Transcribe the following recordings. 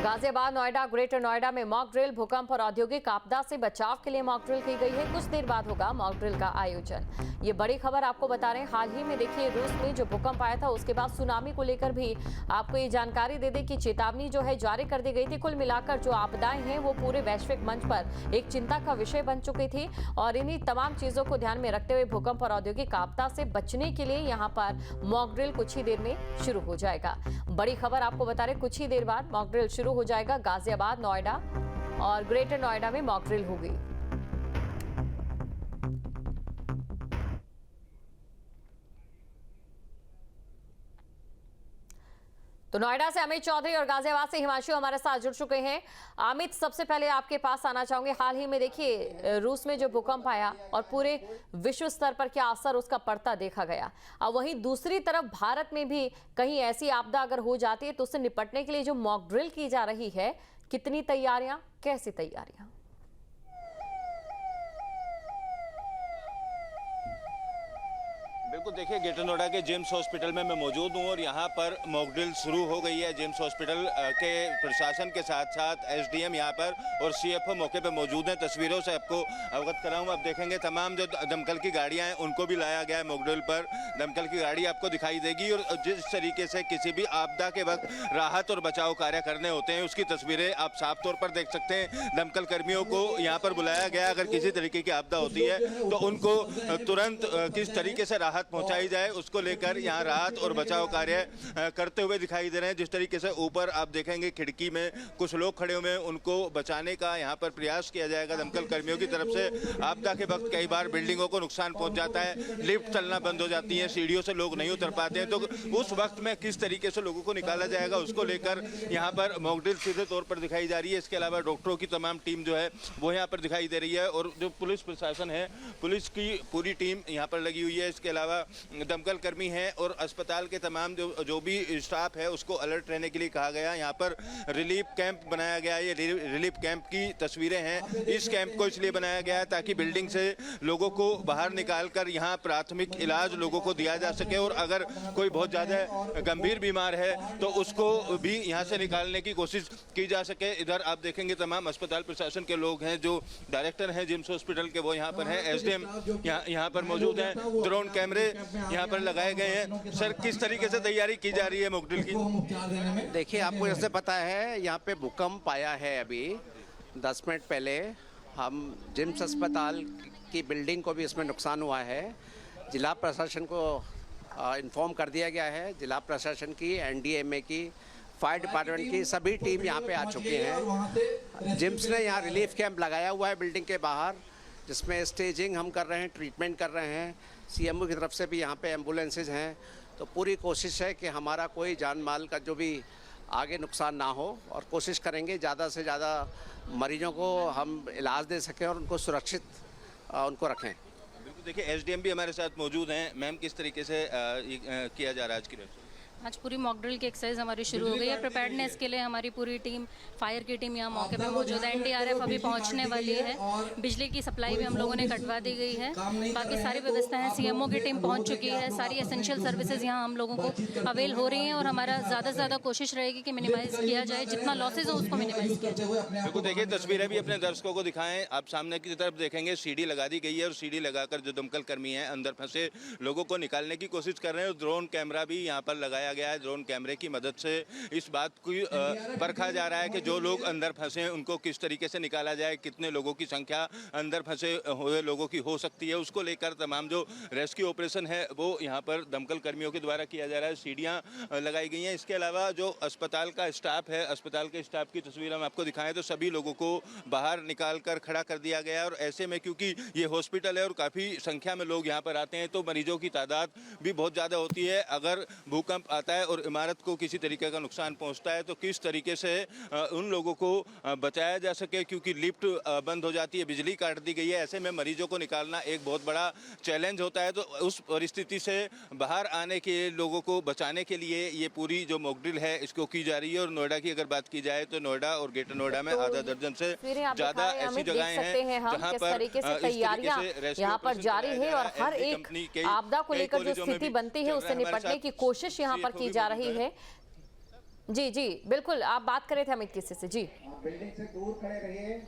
Ghaziabad, Noida, greater Noida में mock drill, भूकंप और औद्योगिक आपदा से बचाव के लिए मॉक ड्रिल की गई है। कुछ देर बाद होगा मॉक ड्रिल का आयोजन। ये बड़ी खबर आपको बता रहे हैं। हाल ही में देखिए रूस में जो भूकंप आया था उसके बाद सुनामी को लेकर भी आपको ये जानकारी दे दें कि चेतावनी जो है जारी कर दी गई थी। कुल मिलाकर जो आपदाएं हैं वो पूरे वैश्विक मंच पर एक चिंता का विषय बन चुकी थी और इन्हीं तमाम चीजों को ध्यान में रखते हुए भूकंप और औद्योगिक आपदा से बचने के लिए यहाँ पर मॉक ड्रिल कुछ ही देर में शुरू हो जाएगा। बड़ी खबर आपको बता रहे कुछ ही देर बाद मॉक ड्रिल शुरू हो जाएगा। गाजियाबाद, नोएडा और ग्रेटर नोएडा में मॉक ड्रिल होगी। तो नोएडा से अमित चौधरी और गाजियाबाद से हिमांशु हमारे साथ जुड़ चुके हैं। अमित, सबसे पहले आपके पास आना चाहूंगे। हाल ही में देखिए रूस में जो भूकंप आया और पूरे विश्व स्तर पर क्या असर उसका पड़ता देखा गया। अब वहीं दूसरी तरफ भारत में भी कहीं ऐसी आपदा अगर हो जाती है तो उससे निपटने के लिए जो मॉक ड्रिल की जा रही है, कितनी तैयारियां, कैसी तैयारियां? बिल्कुल, देखिए ग्रेटर नोएडा के जेम्स हॉस्पिटल में मैं मौजूद हूं और यहां पर मॉक ड्रिल शुरू हो गई है। जेम्स हॉस्पिटल के प्रशासन के साथ साथ एसडीएम यहां पर और सीएफओ मौके पर मौजूद हैं। तस्वीरों से आपको अवगत कराऊं। आप देखेंगे तमाम जो दमकल की गाड़ियां हैं उनको भी लाया गया है मॉक ड्रिल पर। दमकल की गाड़ी आपको दिखाई देगी और जिस तरीके से किसी भी आपदा के वक्त राहत और बचाव कार्य करने होते हैं उसकी तस्वीरें आप साफ तौर पर देख सकते हैं। दमकल कर्मियों को यहाँ पर बुलाया गया। अगर किसी तरीके की आपदा होती है तो उनको तुरंत किस तरीके से राहत पहुंचाई जाए उसको लेकर यहाँ राहत और बचाव कार्य करते हुए दिखाई दे रहे हैं। जिस तरीके से ऊपर आप देखेंगे खिड़की में कुछ लोग खड़े हुए हैं, उनको बचाने का यहाँ पर प्रयास किया जाएगा दमकल कर्मियों की तरफ से। आपदा के वक्त कई बार बिल्डिंगों को नुकसान पहुंच जाता है, लिफ्ट चलना बंद हो जाती है, सीढ़ियों से लोग नहीं उतर पाते हैं, तो उस वक्त में किस तरीके से लोगों को निकाला जाएगा उसको लेकर यहाँ पर मॉक ड्रिल सीधे तौर पर दिखाई जा रही है। इसके अलावा डॉक्टरों की तमाम टीम जो है वो यहाँ पर दिखाई दे रही है और जो पुलिस प्रशासन है, पुलिस की पूरी टीम यहाँ पर लगी हुई है। इसके अलावा दमकल कर्मी हैं और अस्पताल के तमाम जो भी स्टाफ है उसको अलर्ट रहने के लिए कहा गया। यहाँ पर रिलीफ कैंप बनाया गया है। ये रिलीफ कैंप की तस्वीरें हैं। इस कैंप को इसलिए बनाया गया है ताकि बिल्डिंग से लोगों को बाहर निकालकर यहाँ प्राथमिक इलाज लोगों को दिया जा सके और अगर कोई बहुत ज़्यादा गंभीर बीमार है तो उसको भी यहाँ से निकालने की कोशिश की जा सके। इधर आप देखेंगे तमाम अस्पताल प्रशासन के लोग हैं, जो डायरेक्टर हैं जेम्स हॉस्पिटल के वो यहाँ पर हैं, एसडीएम यहाँ पर मौजूद हैं, ड्रोन कैमरे यहाँ पर लगाए गए हैं। सर, किस तरीके से तैयारी की जा रही है मॉक ड्रिल की? देखिए, आपको जैसे पता है यहाँ पे भूकंप आया है। अभी 10 मिनट पहले हम जेम्स अस्पताल की बिल्डिंग को भी इसमें नुकसान हुआ है। जिला प्रशासन को इन्फॉर्म कर दिया गया है। जिला प्रशासन की, एनडीएमए की, फायर डिपार्टमेंट की सभी टीम यहाँ पे आ चुकी हैं। जेम्स ने यहाँ रिलीफ कैंप लगाया हुआ है बिल्डिंग के बाहर, जिसमें स्टेजिंग हम कर रहे हैं, ट्रीटमेंट कर रहे हैं। सीएमओ की तरफ से भी यहाँ पे एम्बुलेंसेज हैं। तो पूरी कोशिश है कि हमारा कोई जान माल का जो भी आगे नुकसान ना हो और कोशिश करेंगे ज़्यादा से ज़्यादा मरीजों को हम इलाज दे सकें और उनको सुरक्षित उनको रखें। बिल्कुल, देखिए एसडीएम भी हमारे साथ मौजूद हैं। मैम, किस तरीके से किया जा रहा है आज की डेट? आज पूरी मॉक ड्रिल की एक्सरसाइज हमारी शुरू हो गई है। प्रिपेयर्डनेस के लिए हमारी पूरी टीम, फायर की टीम यहाँ मौके पे मौजूद है। एनडीआरएफ अभी पहुँचने वाली है। बिजली की सप्लाई भी हम लोगों ने कटवा दी गई है। बाकी सारी व्यवस्थाएं, सीएमओ की टीम पहुँच चुकी है। सारी एसेंशियल सर्विसेज यहाँ हम लोगों को अवेल हो रही हैं और हमारा ज़्यादा से ज़्यादा कोशिश रहेगी कि मिनिमाइज़ किया जाए, जितना लॉसेज हो उसको मिनिमाइज़ किया जाए। बिल्कुल, देखिए तस्वीरें भी अपने दर्शकों को दिखाएं। आप सामने की तरफ देखेंगे सीढ़ी लगा दी गई है और सीढ़ी लगाकर जो दमकल कर्मी हैं अंदर फंसे लोगों को निकालने की कोशिश कर रहे हैं। ड्रोन कैमरा भी यहाँ पर लगाया गया है। ड्रोन कैमरे की मदद से इस बात को परखा जा रहा है कि जो लोग अंदर फंसे हैं उनको किस तरीके से निकाला जाए, कितने लोगों की संख्या अंदर फंसे हुए लोगों की हो सकती है, उसको लेकर तमाम जो रेस्क्यू ऑपरेशन है वो यहाँ पर दमकल कर्मियों के द्वारा किया जा रहा है। सीढ़ियाँ लगाई गई हैं। इसके अलावा जो अस्पताल का स्टाफ है, अस्पताल के स्टाफ की तस्वीर हम आपको दिखाएं तो सभी लोगों को बाहर निकाल कर खड़ा कर दिया गया है। और ऐसे में क्योंकि ये हॉस्पिटल है और काफ़ी संख्या में लोग यहाँ पर आते हैं तो मरीजों की तादाद भी बहुत ज़्यादा होती है। अगर भूकंप आता है और इमारत को किसी तरीके का नुकसान पहुंचता है तो किस तरीके से उन लोगों को बचाया जा सके, क्योंकि लिफ्ट बंद हो जाती है, बिजली काट दी गई है। ऐसे में मरीजों को निकालना एक बहुत बड़ा चैलेंज होता है। तो उस परिस्थिति से बाहर आने के लोगों को बचाने के लिए ये पूरी जो मॉक ड्रिल है इसको की जा रही है। और नोएडा की अगर बात की जाए तो नोएडा और ग्रेटर नोएडा में आधा दर्जन से ज़्यादा ऐसी जगहें हैं जहाँ पर तैयारियां यहाँ पर जारी है और हर एक आपदा को लेकर जो स्थिति बनती है उससे निपटने की कोशिश यहाँ पर की जा रही है। जी जी बिल्कुल, आप बात कर रहे थे अमित किसी से। जी बिल्डिंग से दूर खड़े रहिए।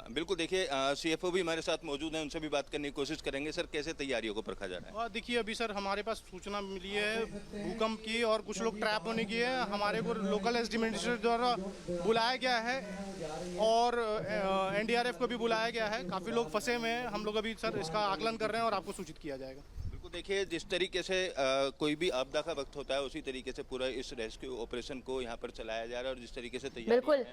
बिल्कुल, देखिए सीएफओ भी हमारे साथ मौजूद हैं, उनसे भी बात करने की कोशिश करेंगे। सर, कैसे तैयारियों को परखा जा रहा है? देखिए अभी सर हमारे पास सूचना मिली है भूकंप की और कुछ लोग ट्रैप होने की है। हमारे को लोकल एस्टिमेटर द्वारा बुलाया गया है और एनडीआरएफ को भी बुलाया गया है। काफ़ी लोग फंसे हुए हैं, हम लोग अभी सर इसका आकलन कर रहे हैं और आपको सूचित किया जाएगा। बिल्कुल, देखिए जिस तरीके से कोई भी आपदा का वक्त होता है उसी तरीके से पूरा इस रेस्क्यू ऑपरेशन को यहाँ पर चलाया जा रहा है और जिस तरीके से तैयारी बिल्कुल।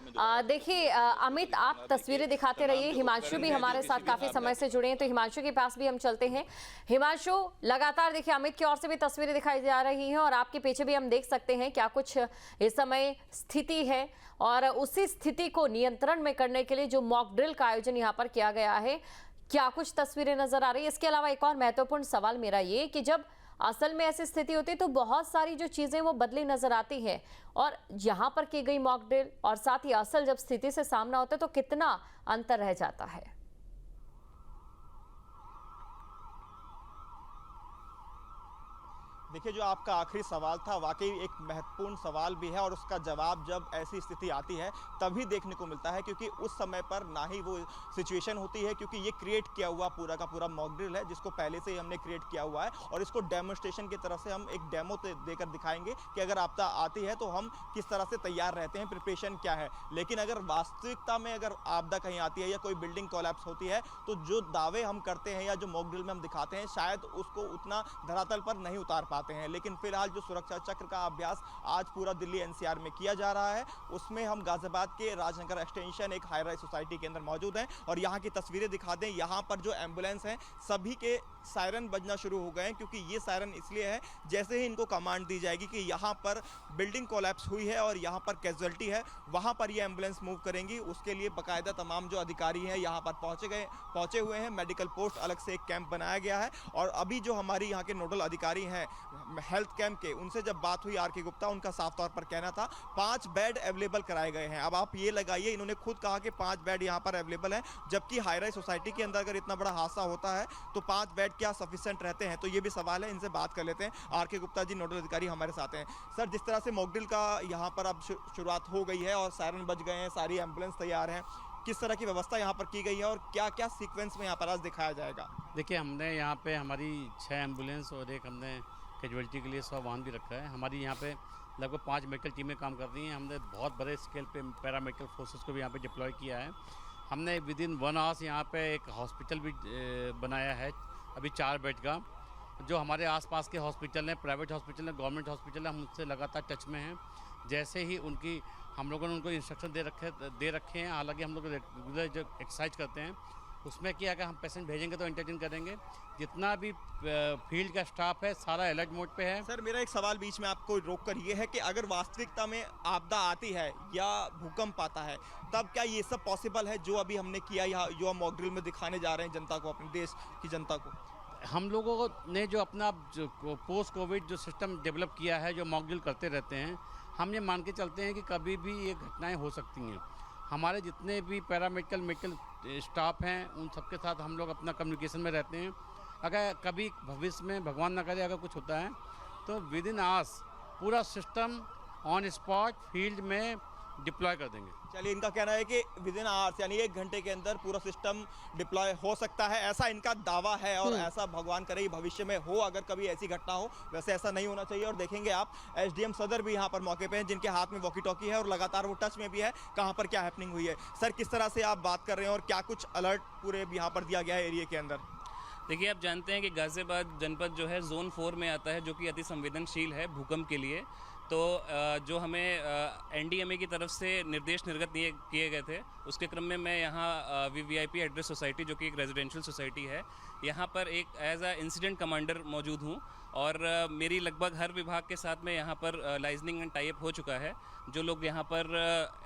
देखिए अमित, आप तस्वीरें दिखाते रहिए। हिमांशु भी हमारे साथ काफी समय से जुड़े हैं, तो हिमांशु के पास भी हम चलते हैं। हिमांशु, लगातार देखिए अमित की ओर से भी तस्वीरें दिखाई जा रही हैं और आपके पीछे भी हम देख सकते हैं क्या कुछ इस समय स्थिति है, और उसी स्थिति को नियंत्रण में करने के लिए जो मॉक ड्रिल का आयोजन यहाँ पर किया गया है, क्या कुछ तस्वीरें नजर आ रही है? इसके अलावा एक और महत्वपूर्ण सवाल मेरा ये कि जब असल में ऐसी स्थिति होती है तो बहुत सारी जो चीजें वो बदली नजर आती है, और यहाँ पर की गई मॉक ड्रिल और साथ ही असल जब स्थिति से सामना होता है तो कितना अंतर रह जाता है। देखिए, जो आपका आखिरी सवाल था वाकई एक महत्वपूर्ण सवाल भी है और उसका जवाब जब ऐसी स्थिति आती है तभी देखने को मिलता है, क्योंकि उस समय पर ना ही वो सिचुएशन होती है, क्योंकि ये क्रिएट किया हुआ पूरा का पूरा मॉक ड्रिल है जिसको पहले से ही हमने क्रिएट किया हुआ है और इसको डेमोन्स्ट्रेशन की तरफ से हम एक डेमो देकर दिखाएंगे कि अगर आपदा आती है तो हम किस तरह से तैयार रहते हैं, प्रिपरेशन क्या है। लेकिन अगर वास्तविकता में अगर आपदा कहीं आती है या कोई बिल्डिंग कोलैप्स होती है तो जो दावे हम करते हैं या जो मॉक ड्रिल में हम दिखाते हैं शायद उसको उतना धरातल पर नहीं उतार पाते हैं। लेकिन फिलहाल जो सुरक्षा चक्र का अभ्यास आज पूरा दिल्ली एनसीआर में किया जा रहा है उसमें हम गाजियाबाद के राजनगर एक्सटेंशन एक हाई राइज सोसाइटी के अंदर मौजूद हैं और यहाँ की तस्वीरें दिखा दें। यहाँ पर जो एम्बुलेंस हैं सभी के सायरन बजना शुरू हो गए हैं, क्योंकि ये सायरन इसलिए है जैसे ही इनको कमांड दी जाएगी कि यहाँ पर बिल्डिंग कोलैप्स हुई है और यहाँ पर कैजुअलिटी है, वहाँ पर ये एम्बुलेंस मूव करेंगी। उसके लिए बाकायदा तमाम जो अधिकारी हैं यहाँ पर पहुँचे हुए हैं। मेडिकल पोस्ट अलग से एक कैंप बनाया गया है और अभी जो हमारी यहाँ के नोडल अधिकारी हैं हेल्थ कैंप के, उनसे जब बात हुई आर के गुप्ता, उनका साफ तौर पर कहना था 5 बेड अवेलेबल कराए गए हैं। अब आप ये लगाइए, इन्होंने खुद कहा कि 5 बेड यहाँ पर अवेलेबल हैं, जबकि हाई राइज सोसाइटी के अंदर अगर इतना बड़ा हादसा होता है तो 5 बेड क्या सफिशिएंट रहते हैं? तो ये भी सवाल है, इनसे बात कर लेते हैं। आर के गुप्ता जी नोडल अधिकारी हमारे साथ हैं। सर, जिस तरह से मॉक ड्रिल का यहाँ पर अब शुरुआत हो गई है और सायरन बज गए हैं, सारी एम्बुलेंस तैयार हैं, किस तरह की व्यवस्था यहाँ पर की गई है और क्या क्या सीक्वेंस में यहाँ पर आज दिखाया जाएगा? देखिए, हमने यहाँ पे हमारी 6 एम्बुलेंस और एक हमने कैजुअलिटी के लिए 100 वाहन भी रखा है। हमारी यहाँ पे लगभग 5 मेडिकल टीमें काम कर रही हैं। हमने बहुत बड़े स्केल पे पैरामेडिकल फोर्सेस को भी यहाँ पे डिप्लॉय किया है। हमने विद इन 1 आवर्स यहाँ पे एक हॉस्पिटल भी बनाया है, अभी 4 बेड का। जो हमारे आसपास के हॉस्पिटल हैं, प्राइवेट हॉस्पिटल हैं, गवर्नमेंट हॉस्पिटल हैं, हम उनसे लगातार टच में हैं। जैसे ही हम लोगों ने उनको इंस्ट्रक्शन दे रखे हैं। हालांकि हम लोग रेगुलर जो एक्सरसाइज करते हैं उसमें क्या अगर हम पेशेंट भेजेंगे तो इंटरव्यू करेंगे। जितना भी फील्ड का स्टाफ है सारा अलर्ट मोड पे है। सर, मेरा एक सवाल बीच में आपको रोक कर ये है कि अगर वास्तविकता में आपदा आती है या भूकंप आता है तब क्या ये सब पॉसिबल है जो अभी हमने किया या जो हम मॉक ड्रिल में दिखाने जा रहे हैं जनता को, अपने देश की जनता को? हम लोगों ने जो अपना जो पोस्ट कोविड जो सिस्टम डेवलप किया है, जो मॉक ड्रिल करते रहते हैं, हम ये मान के चलते हैं कि कभी भी ये घटनाएं हो सकती हैं। हमारे जितने भी मेडिकल स्टाफ हैं उन सबके साथ हम लोग अपना कम्युनिकेशन में रहते हैं। अगर कभी भविष्य में भगवान न करे अगर कुछ होता है तो विद इन आवर्स पूरा सिस्टम ऑन स्पॉट फील्ड में डिप्लॉय कर देंगे। चलिए, इनका कहना है कि विद इन आवर्स यानी 1 घंटे के अंदर पूरा सिस्टम डिप्लॉय हो सकता है, ऐसा इनका दावा है और ऐसा भगवान करे ही भविष्य में हो अगर कभी ऐसी घटना हो। वैसे ऐसा नहीं होना चाहिए। और देखेंगे आप एसडीएम सदर भी यहाँ पर मौके पे हैं जिनके हाथ में वॉकी टॉकी है और लगातार वो टच में भी है कहाँ पर क्या हैपनिंग हुई है। सर, किस तरह से आप बात कर रहे हैं और क्या कुछ अलर्ट पूरे यहाँ पर दिया गया है एरिया के अंदर? देखिए, आप जानते हैं कि गाज़ियाबाद जनपद जो है जोन 4 में आता है, जो कि अति संवेदनशील है भूकंप के लिए। तो जो हमें एनडीएमए की तरफ से निर्देश निर्गत किए गए थे उसके क्रम में मैं यहाँ वीवीआईपी एड्रेस सोसाइटी जो कि एक रेजिडेंशियल सोसाइटी है, यहाँ पर एक एज अ इंसिडेंट कमांडर मौजूद हूँ और मेरी लगभग हर विभाग के साथ में यहाँ पर लाइजनिंग एंड टाई अप हो चुका है। जो लोग यहाँ पर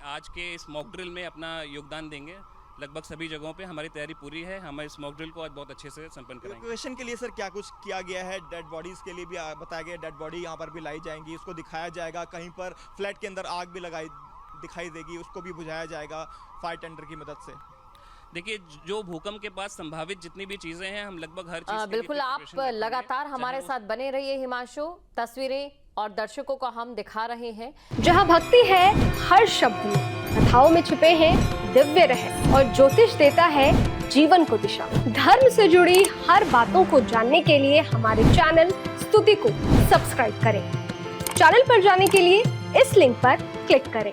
आज के इस मॉक ड्रिल में अपना योगदान देंगे, लगभग सभी जगहों पे हमारी तैयारी पूरी है। हम इस मॉक ड्रिल को आज बहुत अच्छे से संपन्न करेंगे। इवैक्यूएशन के लिए सर क्या कुछ किया गया है? डेड बॉडीज़ के लिए भी बताया गया, डेड बॉडी यहाँ पर भी लाई जाएंगी, उसको दिखाया जाएगा। कहीं पर फ्लैट के अंदर आग भी दिखाई देगी, उसको भी बुझाया जाएगा फायर टेंडर की मदद से। देखिए, जो भूकंप के बाद संभावित जितनी भी चीजें हैं, हम लगभग हर चीज के लिए बिल्कुल, आप preparation रखेंगे। लगातार हमारे साथ बने रहिए हिमांशु। तस्वीरें और दर्शकों को हम दिखा रहे हैं। जहां भक्ति है हर शब्द में, कथाओं में छिपे हैं दिव्य रहस्य और ज्योतिष देता है जीवन को दिशा। धर्म से जुड़ी हर बातों को जानने के लिए हमारे चैनल स्तुति को सब्सक्राइब करें। चैनल पर जाने के लिए इस लिंक पर क्लिक करें।